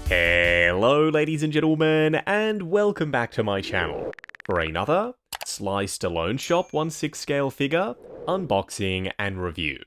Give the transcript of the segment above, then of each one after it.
Hello ladies and gentlemen, and welcome back to my channel for another Sly Stallone Shop 1/6 scale figure unboxing and review.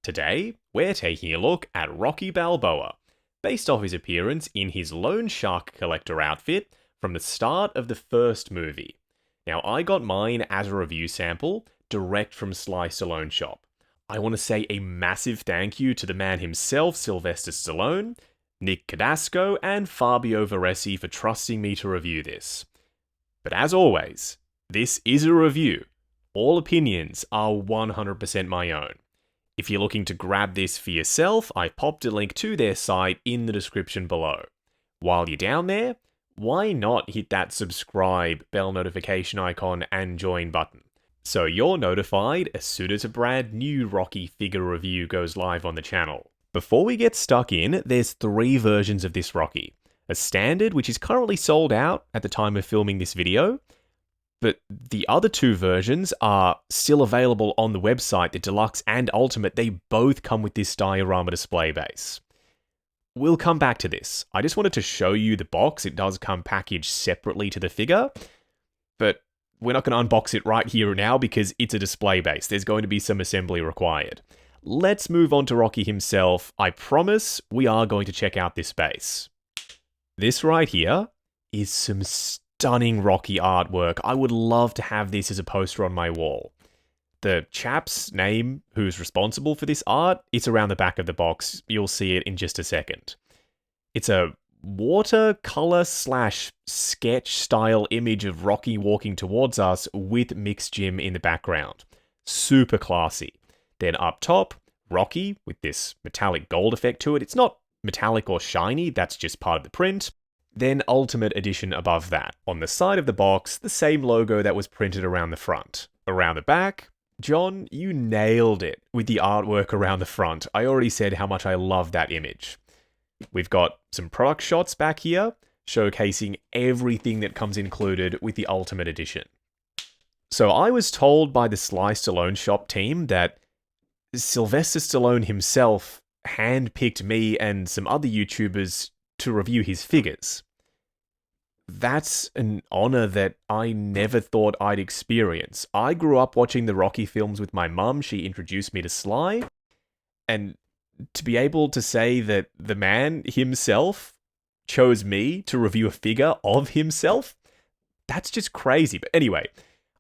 Today, we're taking a look at Rocky Balboa, based off his appearance in his Loan Shark collector outfit from the start of the first movie. Now, I got mine as a review sample, direct from Sly Stallone Shop. I want to say a massive thank you to the man himself, Sylvester Stallone, Nick Cadasco, and Fabio Varesi for trusting me to review this. But as always, this is a review. All opinions are 100% my own. If you're looking to grab this for yourself, I popped a link to their site in the description below. While you're down there, why not hit that subscribe, bell notification icon, and join button, so you're notified as soon as a brand new Rocky figure review goes live on the channel. Before we get stuck in, there's 3 versions of this Rocky. A standard, which is currently sold out at the time of filming this video, but the other 2 versions are still available on the website. The Deluxe and Ultimate, they both come with this diorama display base. We'll come back to this. I just wanted to show you the box. It does come packaged separately to the figure, but we're not going to unbox it right here and now because it's a display base. There's going to be some assembly required. Let's move on to Rocky himself. I promise we are going to check out this base. This right here is some stunning Rocky artwork. I would love to have this as a poster on my wall. The chap's name who's responsible for this art, it's around the back of the box. You'll see it in just a second. It's a watercolor / sketch style image of Rocky walking towards us with Mixed Jim in the background. Super classy. Then up top, Rocky with this metallic gold effect to it. It's not metallic or shiny, that's just part of the print. Then Ultimate Edition above that. On the side of the box, the same logo that was printed around the front. Around the back, John, you nailed it with the artwork around the front. I already said how much I love that image. We've got some product shots back here, showcasing everything that comes included with the Ultimate Edition. So I was told by the Sly Stallone Shop team that Sylvester Stallone himself handpicked me and some other YouTubers to review his figures. That's an honor that I never thought I'd experience. I grew up watching the Rocky films with my mum. She introduced me to Sly. And to be able to say that the man himself chose me to review a figure of himself, that's just crazy. But anyway,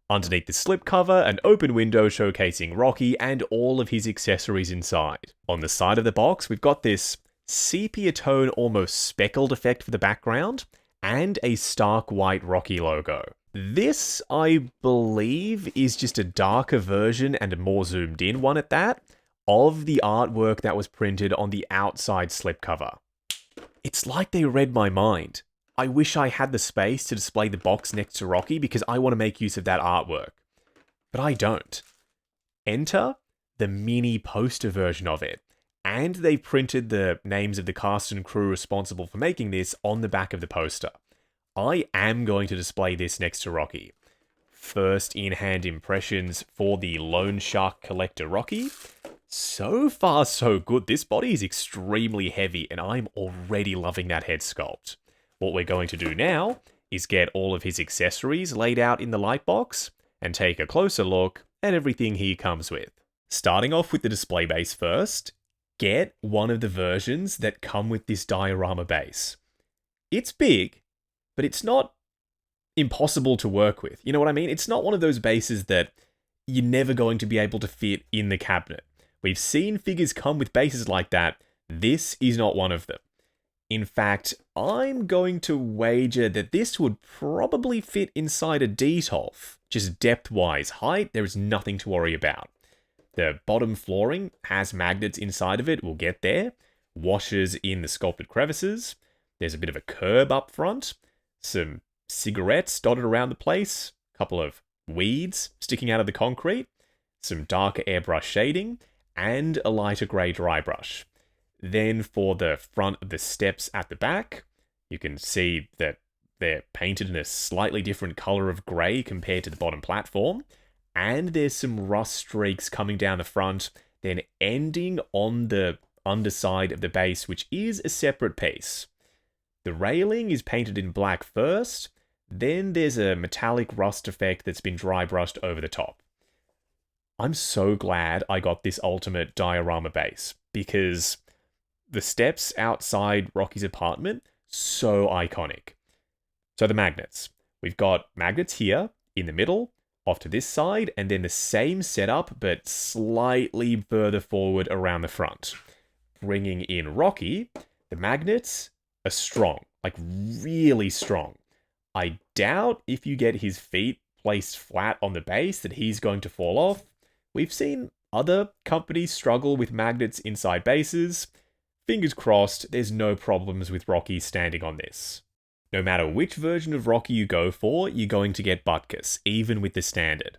underneath the slipcover, an open window showcasing Rocky and all of his accessories inside. On the side of the box, we've got this sepia tone, almost speckled effect for the background, and a stark white Rocky logo. This, I believe, is just a darker version and a more zoomed in one at that, of the artwork that was printed on the outside slipcover. It's like they read my mind. I wish I had the space to display the box next to Rocky because I want to make use of that artwork. But I don't. Enter the mini poster version of it. And they printed the names of the cast and crew responsible for making this on the back of the poster. I am going to display this next to Rocky. First in-hand impressions for the Loan Shark collector Rocky. So far, so good. This body is extremely heavy, and I'm already loving that head sculpt. What we're going to do now is get all of his accessories laid out in the light box and take a closer look at everything he comes with. Starting off with the display base first, get one of the versions that come with this diorama base. It's big, but it's not impossible to work with. You know what I mean? It's not one of those bases that you're never going to be able to fit in the cabinet. We've seen figures come with bases like that. This is not one of them. In fact, I'm going to wager that this would probably fit inside a Detolf. Just depth-wise, height, there is nothing to worry about. The bottom flooring has magnets inside of it, we'll get there. Washers in the sculpted crevices. There's a bit of a curb up front. Some cigarettes dotted around the place. A couple of weeds sticking out of the concrete. Some darker airbrush shading. And a lighter grey dry brush. Then for the front of the steps at the back, you can see that they're painted in a slightly different colour of grey compared to the bottom platform. And there's some rust streaks coming down the front, then ending on the underside of the base, which is a separate piece. The railing is painted in black first, then there's a metallic rust effect that's been dry brushed over the top. I'm so glad I got this ultimate diorama base, because the steps outside Rocky's apartment, so iconic. So the magnets. We've got magnets here, in the middle, off to this side, and then the same setup, but slightly further forward around the front. Bringing in Rocky, the magnets are strong, like really strong. I doubt if you get his feet placed flat on the base that he's going to fall off. We've seen other companies struggle with magnets inside bases. Fingers crossed, there's no problems with Rocky standing on this. No matter which version of Rocky you go for, you're going to get Butkus, even with the standard.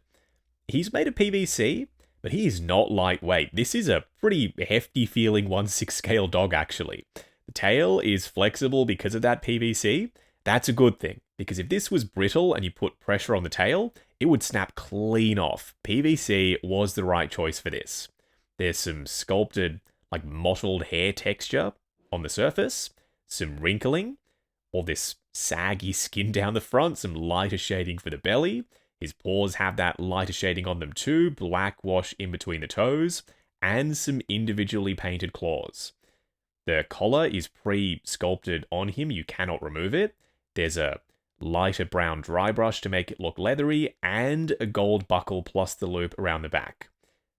He's made of PVC, but he is not lightweight. This is a pretty hefty feeling 1/6 scale dog, actually. The tail is flexible because of that PVC. That's a good thing, because if this was brittle and you put pressure on the tail, it would snap clean off. PVC was the right choice for this. There's some sculpted, like mottled hair texture on the surface, some wrinkling, all this saggy skin down the front, some lighter shading for the belly. His paws have that lighter shading on them too, black wash in between the toes, and some individually painted claws. The collar is pre-sculpted on him, you cannot remove it. There's a lighter brown dry brush to make it look leathery, and a gold buckle plus the loop around the back.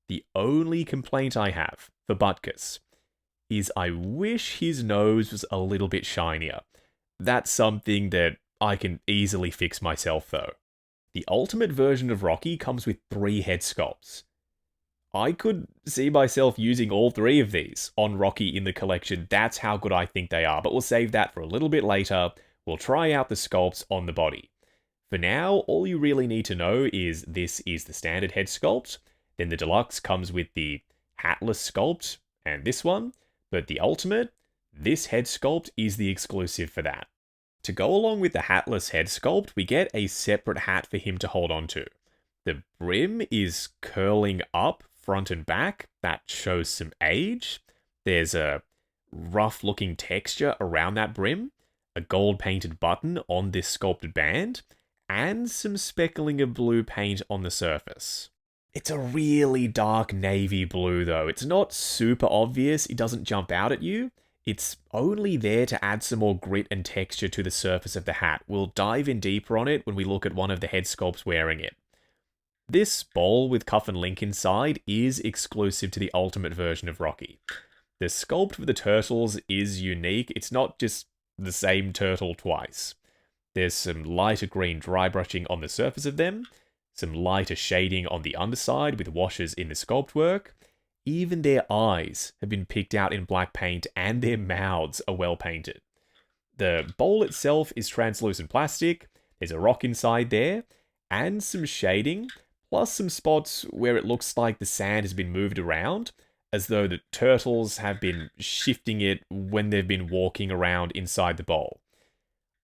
The only complaint I have for Butkus is I wish his nose was a little bit shinier. That's something that I can easily fix myself though. The ultimate version of Rocky comes with 3 head sculpts. I could see myself using all 3 of these on Rocky in the collection. That's how good I think they are, but we'll save that for a little bit later. We'll try out the sculpts on the body. For now, all you really need to know is this is the standard head sculpt, then the deluxe comes with the hatless sculpt and this one, but the ultimate, this head sculpt is the exclusive for that. To go along with the hatless head sculpt, we get a separate hat for him to hold on to. The brim is curling up front and back. That shows some age. There's a rough looking texture around that brim, a gold painted button on this sculpted band, and some speckling of blue paint on the surface. It's a really dark navy blue though. It's not super obvious, it doesn't jump out at you. It's only there to add some more grit and texture to the surface of the hat. We'll dive in deeper on it when we look at one of the head sculpts wearing it. This bowl with cuff and link inside is exclusive to the ultimate version of Rocky. The sculpt for the turtles is unique. It's not just the same turtle twice. There's some lighter green dry brushing on the surface of them, some lighter shading on the underside with washes in the sculpt work. Even their eyes have been picked out in black paint and their mouths are well painted. The bowl itself is translucent plastic, there's a rock inside there, and some shading, plus some spots where it looks like the sand has been moved around, as though the turtles have been shifting it when they've been walking around inside the bowl.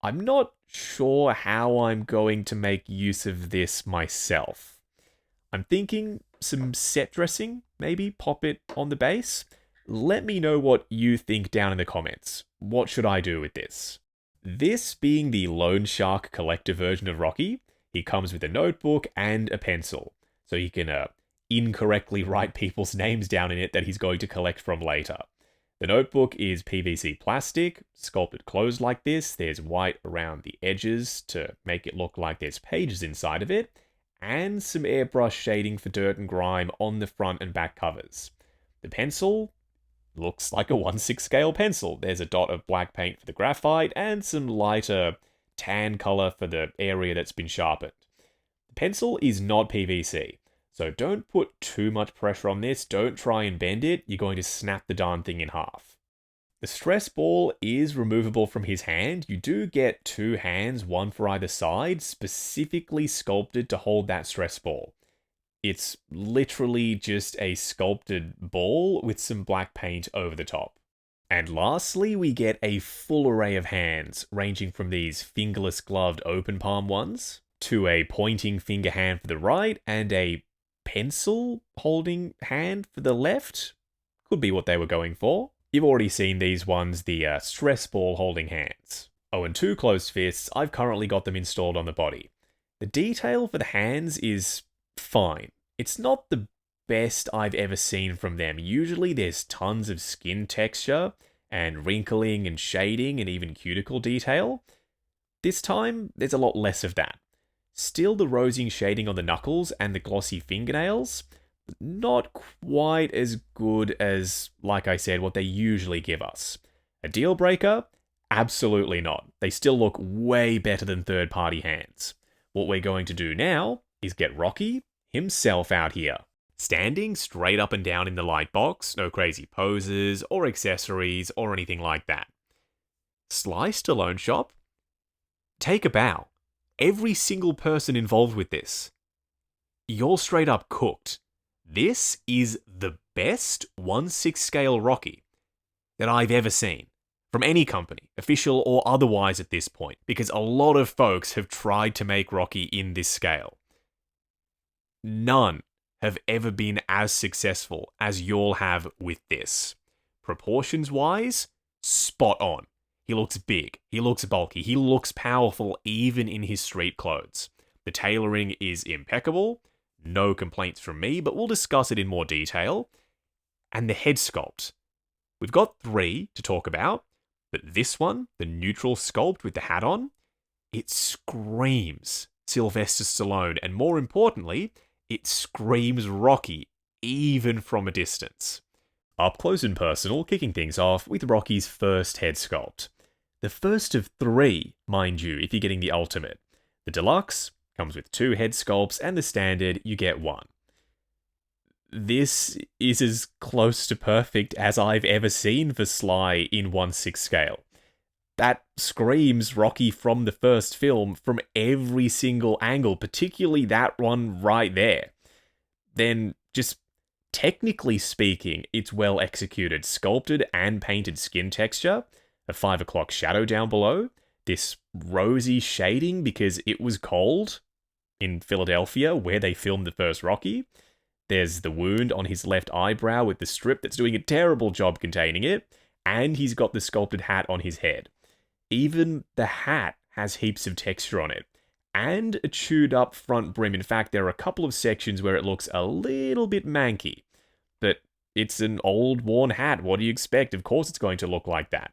I'm not sure how I'm going to make use of this myself. I'm thinking some set dressing, maybe pop it on the base. Let me know what you think down in the comments. What should I do with this? This being the Loan Shark collector version of Rocky, he comes with a notebook and a pencil, so he can incorrectly write people's names down in it that he's going to collect from later. The notebook is PVC plastic, sculpted closed like this. There's white around the edges to make it look like there's pages inside of it, and some airbrush shading for dirt and grime on the front and back covers. The pencil looks like a 1/6 scale pencil. There's a dot of black paint for the graphite and some lighter tan color for the area that's been sharpened. The pencil is not PVC, so don't put too much pressure on this. Don't try and bend it. You're going to snap the darn thing in half. The stress ball is removable from his hand. You do get 2 hands, one for either side, specifically sculpted to hold that stress ball. It's literally just a sculpted ball with some black paint over the top. And lastly, we get a full array of hands, ranging from these fingerless gloved open palm ones, to a pointing finger hand for the right, and a pencil holding hand for the left. Could be what they were going for. You've already seen these ones, the stress ball holding hands. Oh, and two closed fists, I've currently got them installed on the body. The detail for the hands is fine. It's not the best I've ever seen from them. Usually there's tons of skin texture and wrinkling and shading and even cuticle detail. This time, there's a lot less of that. Still the rosy shading on the knuckles and the glossy fingernails, but not quite as good as, like I said, what they usually give us. A deal breaker? Absolutely not. They still look way better than third-party hands. What we're going to do now is get Rocky himself out here. Standing straight up and down in the light box, no crazy poses or accessories or anything like that. Sly Stallone Shop? Take a bow. Every single person involved with this. You're straight up cooked. This is the best 1/6 scale Rocky that I've ever seen. From any company, official or otherwise at this point, because a lot of folks have tried to make Rocky in this scale. None have ever been as successful as you'll have with this. Proportions-wise, spot on. He looks big, he looks bulky, he looks powerful even in his street clothes. The tailoring is impeccable, no complaints from me, but we'll discuss it in more detail. And the head sculpt. We've got 3 to talk about, but this one, the neutral sculpt with the hat on, it screams Sylvester Stallone, and more importantly, it screams Rocky, even from a distance. Up close and personal, kicking things off with Rocky's first head sculpt. The first of 3, mind you, if you're getting the ultimate. The deluxe comes with 2 head sculpts, and the standard, you get 1. This is as close to perfect as I've ever seen for Sly in 1/6 scale. That screams Rocky from the first film from every single angle, particularly that one right there. Then, just technically speaking, it's well executed. Sculpted and painted skin texture, a 5 o'clock shadow down below, this rosy shading because it was cold in Philadelphia where they filmed the first Rocky. There's the wound on his left eyebrow with the strip that's doing a terrible job containing it, and he's got the sculpted hat on his head. Even the hat has heaps of texture on it, and a chewed up front brim. In fact, there are a couple of sections where it looks a little bit manky, but it's an old worn hat. What do you expect? Of course it's going to look like that.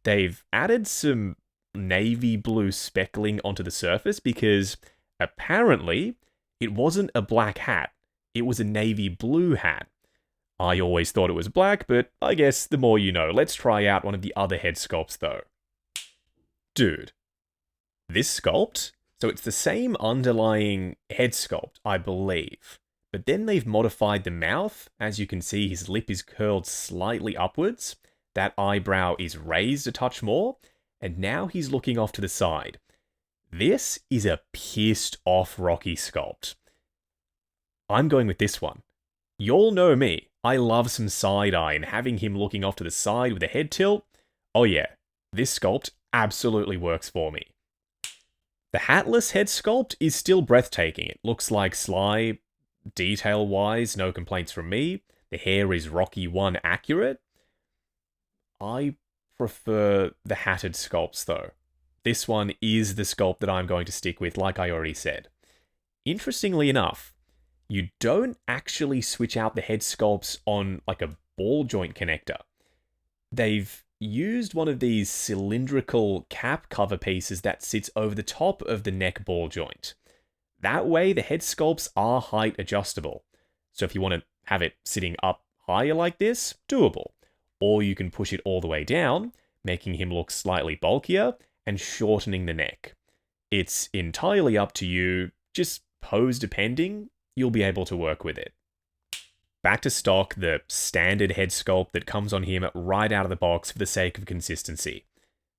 They've added some navy blue speckling onto the surface because apparently it wasn't a black hat. It was a navy blue hat. I always thought it was black, but I guess the more you know. Let's try out one of the other head sculpts though. Dude, this sculpt, so it's the same underlying head sculpt, I believe, but then they've modified the mouth. As you can see, his lip is curled slightly upwards, that eyebrow is raised a touch more, and now he's looking off to the side. This is a pissed off Rocky sculpt. I'm going with this one. Y'all know me, I love some side-eye, and having him looking off to the side with a head tilt, oh yeah, this sculpt absolutely works for me. The hatless head sculpt is still breathtaking. It looks like Sly, detail-wise, no complaints from me. The hair is Rocky 1 accurate. I prefer the hatted sculpts though. This one is the sculpt that I'm going to stick with, like I already said. Interestingly enough, you don't actually switch out the head sculpts on like a ball joint connector. They've used one of these cylindrical cap cover pieces that sits over the top of the neck ball joint. That way, the head sculpts are height adjustable. So if you want to have it sitting up higher like this, doable. Or you can push it all the way down, making him look slightly bulkier and shortening the neck. It's entirely up to you, just pose depending, you'll be able to work with it. Back to stock, the standard head sculpt that comes on him right out of the box for the sake of consistency.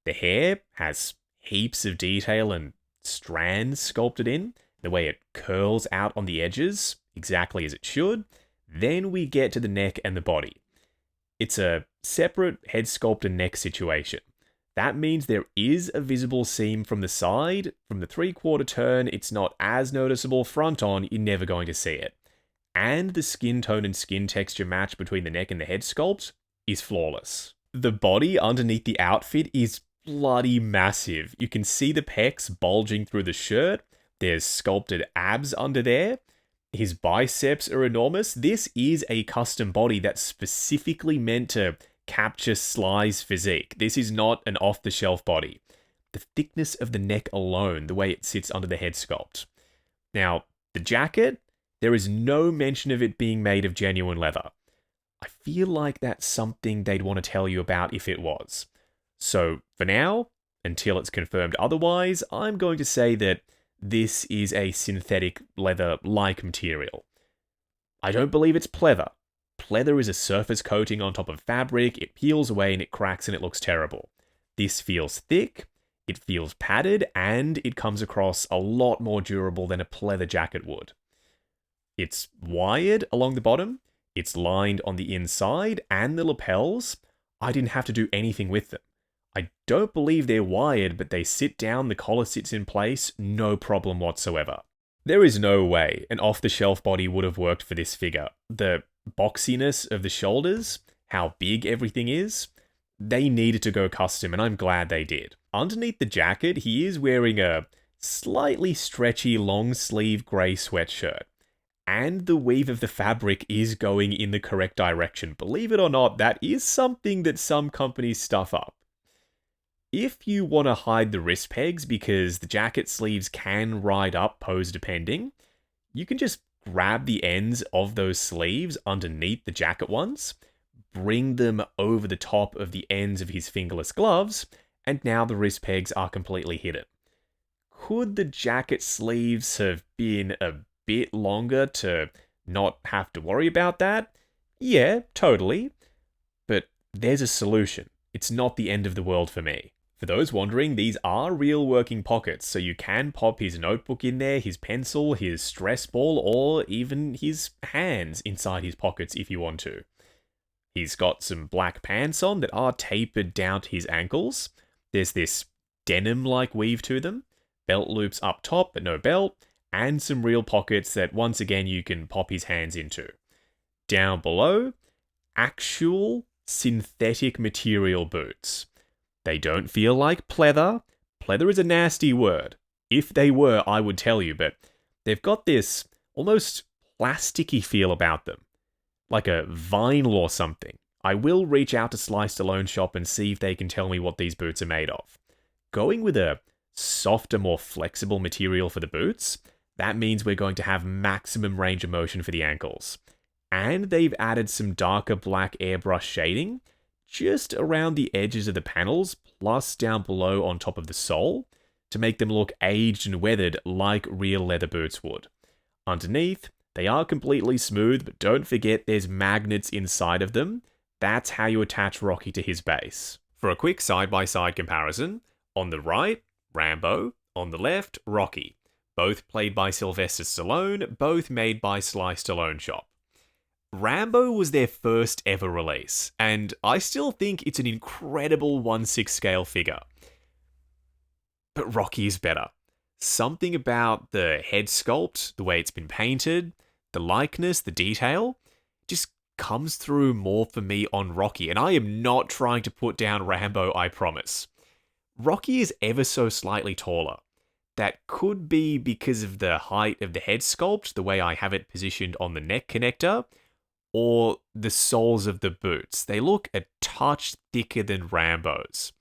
The hair has heaps of detail and strands sculpted in, the way it curls out on the edges, exactly as it should. Then we get to the neck and the body. It's a separate head sculpt and neck situation. That means there is a visible seam from the side. From the 3/4 turn, it's not as noticeable. Front on, you're never going to see it. And the skin tone and skin texture match between the neck and the head sculpt is flawless. The body underneath the outfit is bloody massive. You can see the pecs bulging through the shirt. There's sculpted abs under there. His biceps are enormous. This is a custom body that's specifically meant to capture Sly's physique. This is not an off-the-shelf body. The thickness of the neck alone, the way it sits under the head sculpt. Now, the jacket, there is no mention of it being made of genuine leather. I feel like that's something they'd want to tell you about if it was. So, for now, until it's confirmed otherwise, I'm going to say that this is a synthetic leather-like material. I don't believe it's pleather. Pleather is a surface coating on top of fabric, it peels away and it cracks and it looks terrible. This feels thick, it feels padded, and it comes across a lot more durable than a pleather jacket would. It's wired along the bottom, it's lined on the inside, and the lapels, I didn't have to do anything with them. I don't believe they're wired, but they sit down, the collar sits in place, no problem whatsoever. There is no way an off-the-shelf body would have worked for this figure. The boxiness of the shoulders, how big everything is, they needed to go custom, and I'm glad they did. Underneath the jacket, he is wearing a slightly stretchy long-sleeve grey sweatshirt. And the weave of the fabric is going in the correct direction. Believe it or not, that is something that some companies stuff up. If you want to hide the wrist pegs because the jacket sleeves can ride up pose depending, you can just grab the ends of those sleeves underneath the jacket ones, bring them over the top of the ends of his fingerless gloves, and now the wrist pegs are completely hidden. Could the jacket sleeves have been a bit longer to not have to worry about that? Yeah, totally. But there's a solution. It's not the end of the world for me. For those wondering, these are real working pockets, so you can pop his notebook in there, his pencil, his stress ball, or even his hands inside his pockets if you want to. He's got some black pants on that are tapered down to his ankles. There's this denim-like weave to them, belt loops up top but no belt, and some real pockets that once again you can pop his hands into. Down below, actual synthetic material boots. They don't feel like pleather. Pleather is a nasty word. If they were, I would tell you, but they've got this almost plasticky feel about them. Like a vinyl or something. I will reach out to Sly Stallone Shop and see if they can tell me what these boots are made of. Going with a softer, more flexible material for the boots, that means we're going to have maximum range of motion for the ankles. And they've added some darker black airbrush shading, just around the edges of the panels, plus down below on top of the sole, to make them look aged and weathered like real leather boots would. Underneath, they are completely smooth, but don't forget there's magnets inside of them. That's how you attach Rocky to his base. For a quick side-by-side comparison, on the right, Rambo, on the left, Rocky. Both played by Sylvester Stallone, both made by Sly Stallone Shop. Rambo was their first ever release, and I still think it's an incredible 1/6 scale figure. But Rocky is better. Something about the head sculpt, the way it's been painted, the likeness, the detail, just comes through more for me on Rocky, and I am not trying to put down Rambo, I promise. Rocky is ever so slightly taller. That could be because of the height of the head sculpt, the way I have it positioned on the neck connector, or the soles of the boots. They look a touch thicker than Rambo's.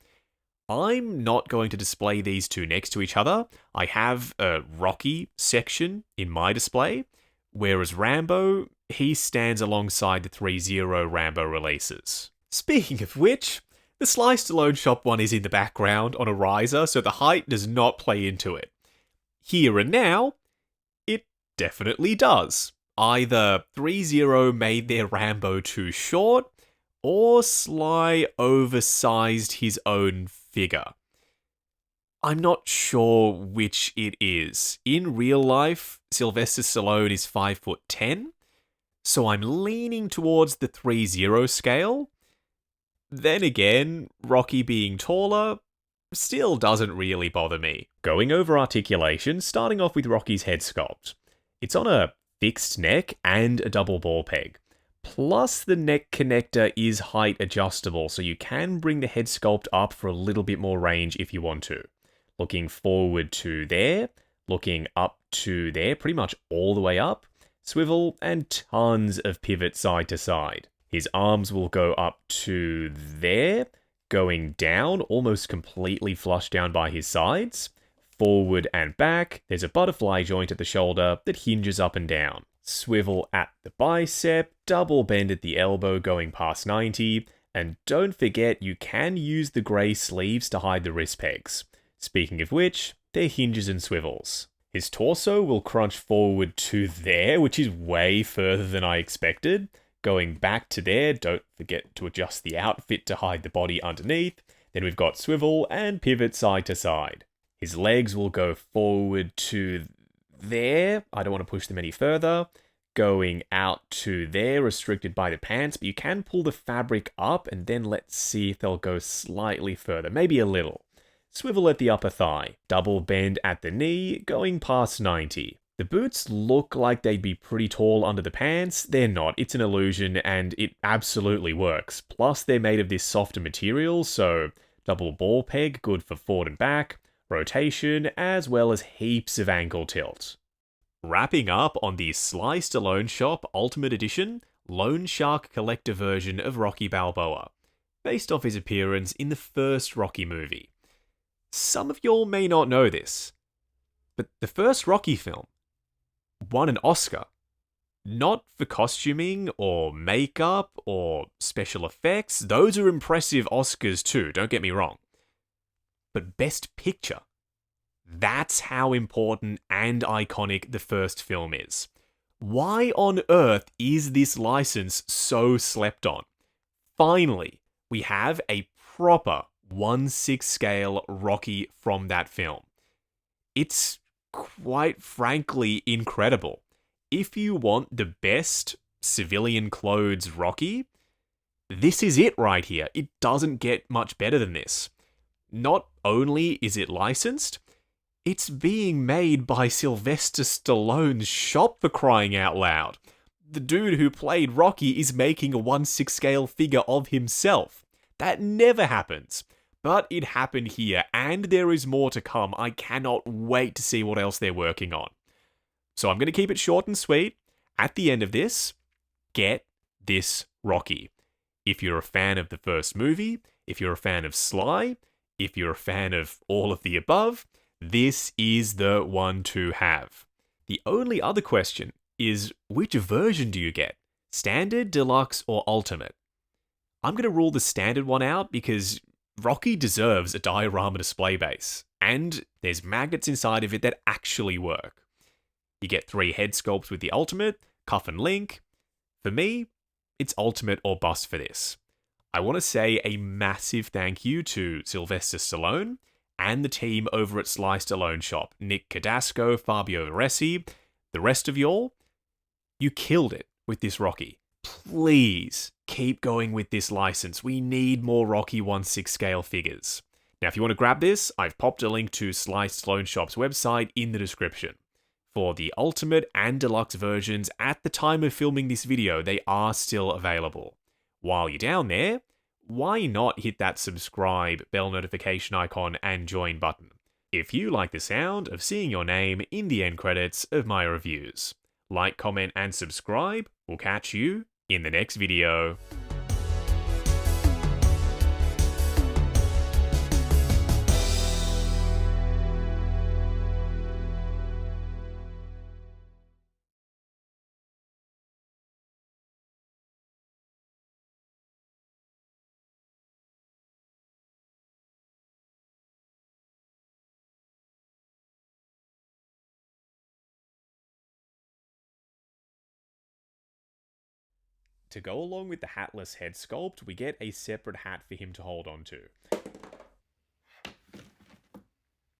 I'm not going to display these two next to each other. I have a Rocky section in my display, whereas Rambo, he stands alongside the 3-0 Rambo releases. Speaking of which, the Sly Stallone Shop one is in the background on a riser, so the height does not play into it. Here and now, it definitely does. Either 3-0 made their Rambo too short, or Sly oversized his own figure. I'm not sure which it is. In real life, Sylvester Stallone is 5'10", so I'm leaning towards the 3-0 scale. Then again, Rocky being taller still doesn't really bother me. Going over articulation, starting off with Rocky's head sculpt. It's on a fixed neck and a double ball peg. Plus, the neck connector is height adjustable, so you can bring the head sculpt up for a little bit more range if you want to. Looking forward to there, looking up to there, pretty much all the way up, swivel, and tons of pivot side to side. His arms will go up to there, going down, almost completely flush down by his sides. Forward and back, there's a butterfly joint at the shoulder that hinges up and down. Swivel at the bicep, double bend at the elbow going past 90, and don't forget you can use the grey sleeves to hide the wrist pegs. Speaking of which, they're hinges and swivels. His torso will crunch forward to there, which is way further than I expected. Going back to there, don't forget to adjust the outfit to hide the body underneath. Then we've got swivel and pivot side to side. His legs will go forward to there. I don't want to push them any further. Going out to there, restricted by the pants, but you can pull the fabric up and then let's see if they'll go slightly further, maybe a little. Swivel at the upper thigh, double bend at the knee, going past 90. The boots look like they'd be pretty tall under the pants. They're not. It's an illusion and it absolutely works. Plus, they're made of this softer material, so double ball peg, good for forward and back, rotation, as well as heaps of ankle tilt. Wrapping up on the Sly Stallone Shop Ultimate Edition Lone Shark Collector version of Rocky Balboa, based off his appearance in the first Rocky movie. Some of y'all may not know this, but the first Rocky film won an Oscar. Not for costuming or makeup or special effects. Those are impressive Oscars too, don't get me wrong. But Best Picture. That's how important and iconic the first film is. Why on earth is this license so slept on? Finally, we have a proper 1/6 scale Rocky from that film. It's quite frankly incredible. If you want the best civilian clothes Rocky, this is it right here. It doesn't get much better than this. Not only is it licensed, it's being made by Sylvester Stallone Shop, for crying out loud. The dude who played Rocky is making a 1/6 scale figure of himself. That never happens. But it happened here, and there is more to come. I cannot wait to see what else they're working on. So I'm going to keep it short and sweet. At the end of this, get this Rocky. If you're a fan of the first movie, if you're a fan of Sly, if you're a fan of all of the above, this is the one to have. The only other question is, which version do you get? Standard, Deluxe, or Ultimate? I'm going to rule the standard one out because Rocky deserves a diorama display base, and there's magnets inside of it that actually work. You get 3 head sculpts with the Ultimate, Cuff and Link. For me, it's Ultimate or bust for this. I want to say a massive thank you to Sylvester Stallone and the team over at Sly Stallone Shop, Nick Cadasco, Fabio Resi, the rest of y'all. You killed it with this Rocky. Please keep going with this license. We need more Rocky 1/6 scale figures. Now, if you want to grab this, I've popped a link to Sly Stallone Shop's website in the description. For the Ultimate and Deluxe versions, at the time of filming this video, they are still available. While you're down there, why not hit that subscribe, bell notification icon, and join button if you like the sound of seeing your name in the end credits of my reviews. Like, comment, and subscribe. We'll catch you in the next video. To go along with the hatless head sculpt, we get a separate hat for him to hold on to.